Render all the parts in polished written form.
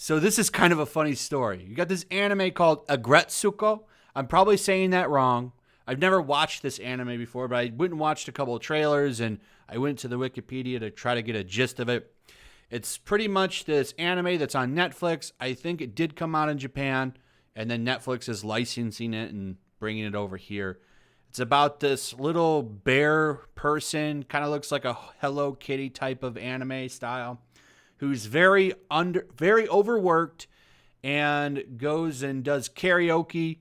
So this is kind of a funny story. You got this anime called Aggretsuko. I'm probably saying that wrong. I've never watched this anime before, but I went and watched a couple of trailers, and I went to the Wikipedia to try to get a gist of it. It's pretty much this anime that's on Netflix. I think it did come out in Japan, and then Netflix is licensing it and bringing it over here. It's about this little bear person, kind of looks like a Hello Kitty type of anime style, who's very overworked and goes and does karaoke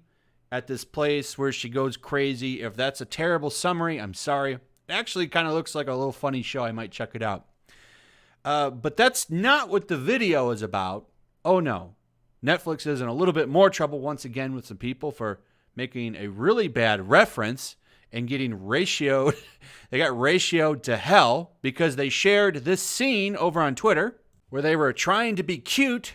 at this place where she goes crazy. If that's a terrible summary, I'm sorry. It actually kind of looks like a little funny show. I might check it out. But that's not what the video is about. Oh no. Netflix is in a little bit more trouble once again with some people for making a really bad reference and getting ratioed. They got ratioed to hell because they shared this scene over on Twitter where they were trying to be cute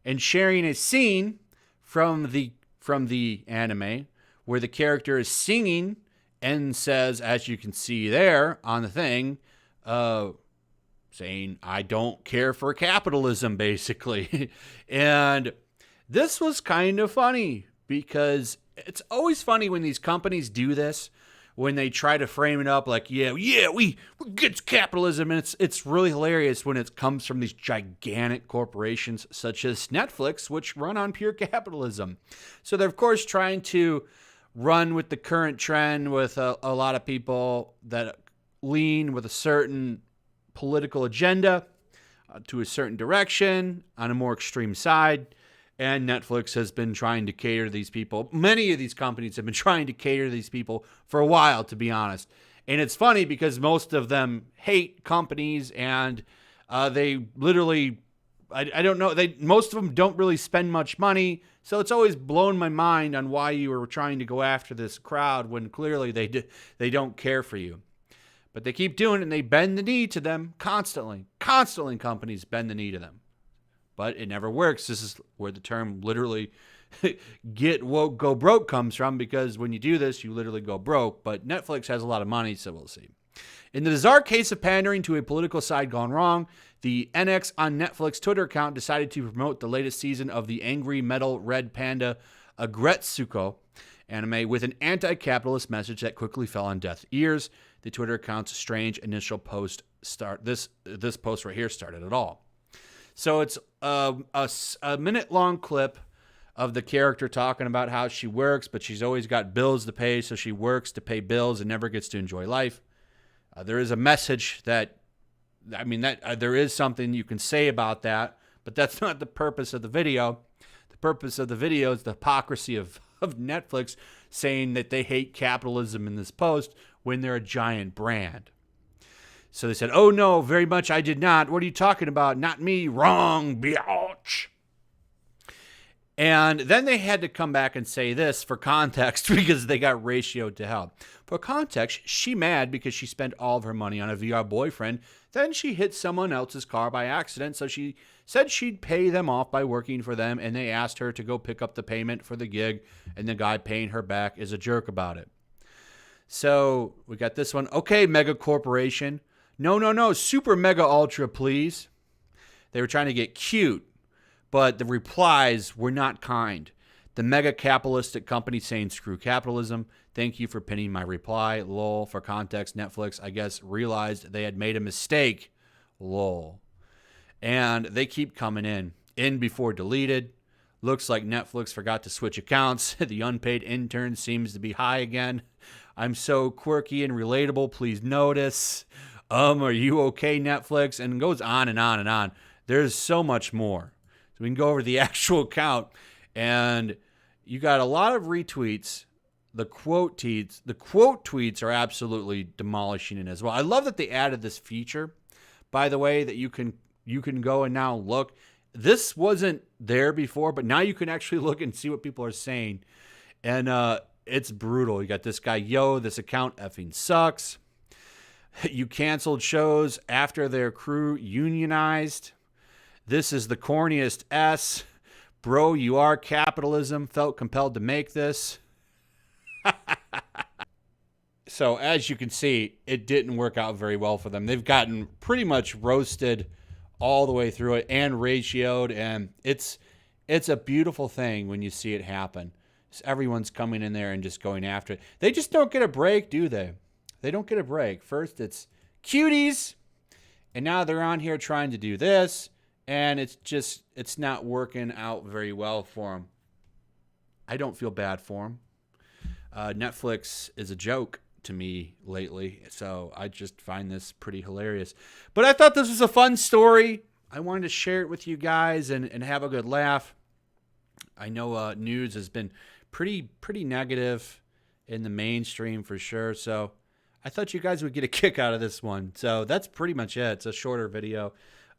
and sharing a scene from the anime where the character is singing and says, as you can see there on the thing, saying, I don't care for capitalism, basically. And this was kind of funny because it's always funny when these companies do this, when they try to frame it up like, we get capitalism. And it's really hilarious when it comes from these gigantic corporations such as Netflix, which run on pure capitalism. So they're, of course, trying to run with the current trend with a lot of people that lean with a certain political agenda to a certain direction on a more extreme side. And Netflix has been trying to cater to these people. Many of these companies have been trying to cater to these people for a while, to be honest. And it's funny because most of them hate companies and they literally, I don't know, most of them don't really spend much money. So it's always blown my mind on why you were trying to go after this crowd when clearly they don't care for you. But they keep doing it and they bend the knee to them constantly. Constantly companies bend the knee to them. But it never works. This is where the term literally get woke, go broke comes from, because when you do this, you literally go broke. But Netflix has a lot of money, so we'll see. In the bizarre case of pandering to a political side gone wrong, the NX on Netflix Twitter account decided to promote the latest season of the Angry Metal Red Panda Aggretsuko anime with an anti-capitalist message that quickly fell on deaf ears. The Twitter account's strange initial post this post right here started it all. So it's a minute-long clip of the character talking about how she works, but she's always got bills to pay, so she works to pay bills and never gets to enjoy life. There is a message that there is something you can say about that, but that's not the purpose of the video. The purpose of the video is the hypocrisy of Netflix saying that they hate capitalism in this post when they're a giant brand. So they said, oh, no, very much I did not. What are you talking about? Not me. Wrong, biatch. And then they had to come back and say this for context because they got ratioed to hell. For context, she mad because she spent all of her money on a VR boyfriend. Then she hit someone else's car by accident. So she said she'd pay them off by working for them. And they asked her to go pick up the payment for the gig. And the guy paying her back is a jerk about it. So we got this one. Okay, mega corporation. No, super mega ultra, please. They were trying to get cute, but the replies were not kind. The mega capitalistic company saying screw capitalism. Thank you for pinning my reply. Lol. For context, Netflix, I guess, realized they had made a mistake. Lol. And they keep coming in before deleted. Looks like Netflix forgot to switch accounts. The unpaid intern seems to be high again. I'm so quirky and relatable. Please notice. Are you okay, Netflix? And it goes on and on and on. There's so much more. So we can go over the actual count, and you got a lot of retweets. The quote tweets are absolutely demolishing it as well. I love that they added this feature, by the way, that you can go and now look. This wasn't there before, but now you can actually look and see what people are saying. And it's brutal. You got this guy, this account effing sucks. You canceled shows after their crew unionized. This is the corniest S. Bro, you are capitalism. Felt compelled to make this. So as you can see, it didn't work out very well for them. They've gotten pretty much roasted all the way through it and ratioed, and it's a beautiful thing when you see it happen. So everyone's coming in there and just going after it. They just don't get a break, do they? They don't get a break. First it's cuties, and now they're on here trying to do this, and it's not working out very well for them. I don't feel bad for them. Netflix is a joke to me lately, so I just find this pretty hilarious. But I thought this was a fun story. I wanted to share it with you guys and have a good laugh. I know news has been pretty negative in the mainstream for sure, so I thought you guys would get a kick out of this one. So that's pretty much it. It's a shorter video.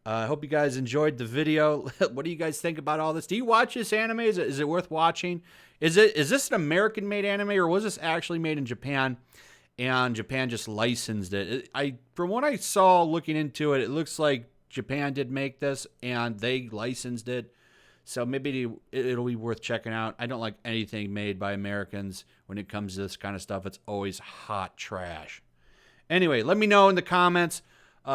I hope you guys enjoyed the video. What do you guys think about all this? Do you watch this anime? Is it worth watching? Is this an American-made anime, or was this actually made in Japan, and Japan just licensed it? From what I saw looking into it, it looks like Japan did make this, and they licensed it. So maybe it'll be worth checking out. I don't like anything made by Americans when it comes to this kind of stuff. It's always hot trash. Anyway, let me know in the comments.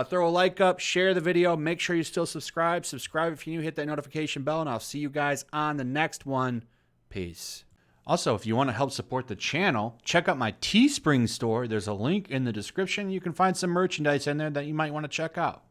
Throw a like up, share the video. Make sure you still subscribe. Subscribe if you're new. Hit that notification bell, and I'll see you guys on the next one. Peace. Also, if you want to help support the channel, check out my Teespring store. There's a link in the description. You can find some merchandise in there that you might want to check out.